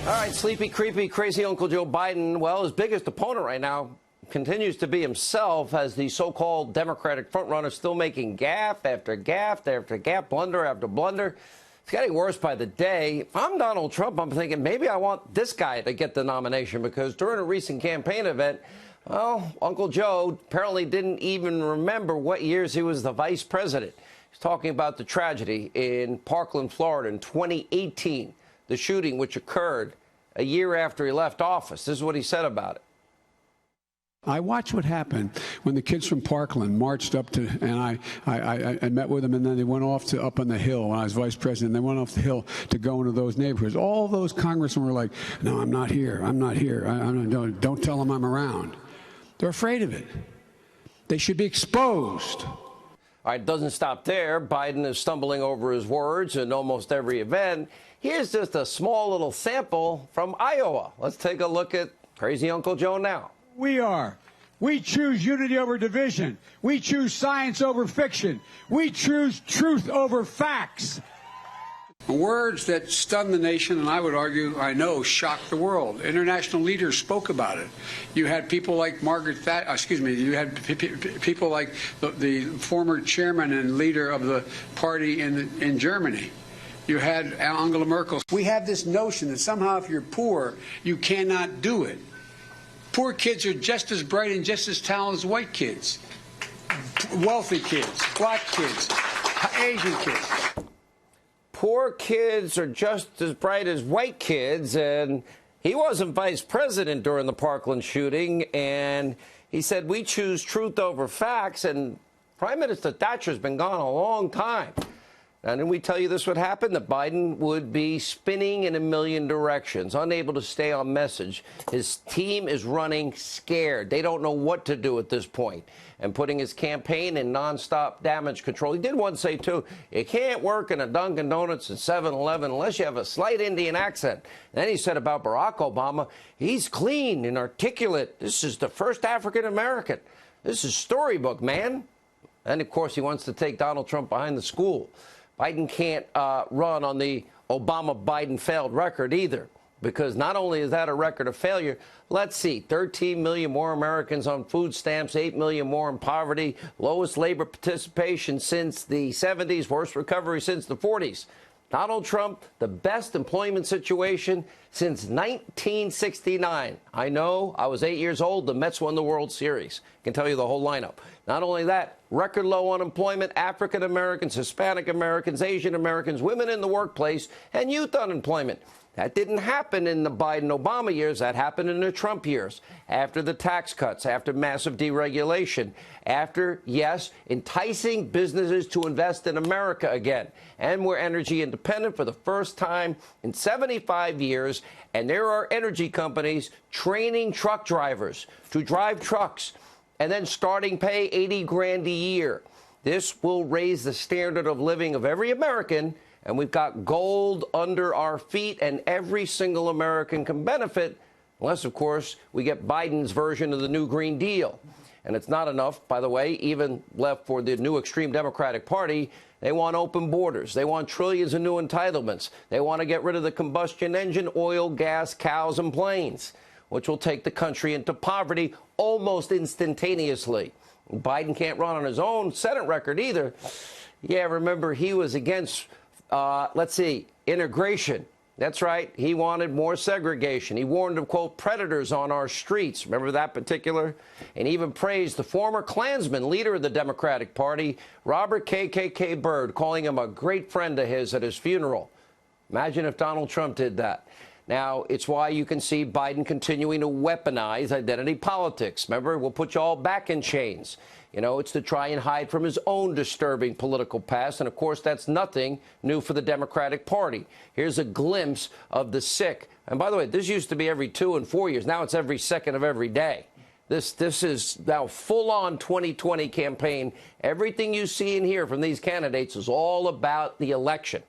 All right, sleepy, creepy, crazy Uncle Joe Biden, well, his biggest opponent right now continues to be himself, as the so-called Democratic frontrunner still making gaffe after gaffe after gaffe, blunder after blunder. It's getting worse by the day. If I'm Donald Trump, I'm thinking maybe I want this guy to get the nomination, because during a recent campaign event, well, Uncle Joe apparently didn't even remember what years he was the vice president. He's talking about the tragedy in Parkland, Florida in 2018. The shooting, which occurred a year after he left office. This is what he said about it. I watched what happened when the kids from Parkland marched up to, and I met with them, and then they went off to up on the hill when I was vice president. They went off the hill to go into those neighborhoods. All those congressmen were like, no, I'm not here. I'm not here. Don't tell them I'm around. They're afraid of it. They should be exposed. All right, doesn't stop there. Biden is stumbling over his words in almost every event. Here's just a small little sample from Iowa. Let's take a look at crazy Uncle Joe now. We choose unity over division. We choose science over fiction. We choose truth over facts. Words that stunned the nation, and I would argue, I know, shocked the world. International leaders spoke about it. You had people like you had people like the former chairman and leader of the party in Germany. You had Angela Merkel. We have this notion that somehow if you're poor, you cannot do it. Poor kids are just as bright and just as talented as white kids. Wealthy kids, black kids, Asian kids. Poor kids are just as bright as white kids, and he wasn't vice president during the Parkland shooting, and he said we choose truth over facts, and Prime Minister Thatcher's been gone a long time. And then we tell you this would happen, that Biden would be spinning in a million directions, unable to stay on message. His team is running scared. They don't know what to do at this point, and putting his campaign in nonstop damage control. He did once say, too, you can't work in a Dunkin' Donuts and 7-Eleven unless you have a slight Indian accent. And then he said about Barack Obama, he's clean and articulate. This is the first African-American. This is storybook, man. And, of course, he wants to take Donald Trump behind the school. Biden can't run on the Obama-Biden failed record either, because not only is that a record of failure, let's see, 13 million more Americans on food stamps, 8 million more in poverty, lowest labor participation since the 70s, worst recovery since the 40s. Donald Trump, the best employment situation since 1969. I know, I was 8 years old. The Mets won the World Series. I can tell you the whole lineup. Not only that, record low unemployment, African Americans, Hispanic Americans, Asian Americans, women in the workplace, and youth unemployment. That didn't happen in the Biden-Obama years. That happened in the Trump years, after the tax cuts, after massive deregulation, after, yes, enticing businesses to invest in America again. And we're energy independent for the first time in 75 years. And there are energy companies training truck drivers to drive trucks and then starting pay $80 grand a year. This will raise the standard of living of every American. And we've got gold under our feet, and every single American can benefit, unless, of course, we get Biden's version of the new Green Deal. And it's not enough, by the way, even left for the new extreme Democratic Party. They want open borders. They want trillions of new entitlements. They want to get rid of the combustion engine, oil, gas, cows, and planes, which will take the country into poverty almost instantaneously. Biden can't run on his own Senate record either. Yeah, remember, he was against integration. That's right. He wanted more segregation. He warned of, quote, predators on our streets. Remember that particular? And even praised the former Klansman, leader of the Democratic Party, Robert KKK Byrd, calling him a great friend of his at his funeral. Imagine if Donald Trump did that. Now, it's why you can see Biden continuing to weaponize identity politics. Remember, we'll put you all back in chains. You know, it's to try and hide from his own disturbing political past. And, of course, that's nothing new for the Democratic Party. Here's a glimpse of the sick. And, by the way, this used to be every 2 and 4 years. Now it's every second of every day. This is now full-on 2020 campaign. Everything you see and hear from these candidates is all about the election.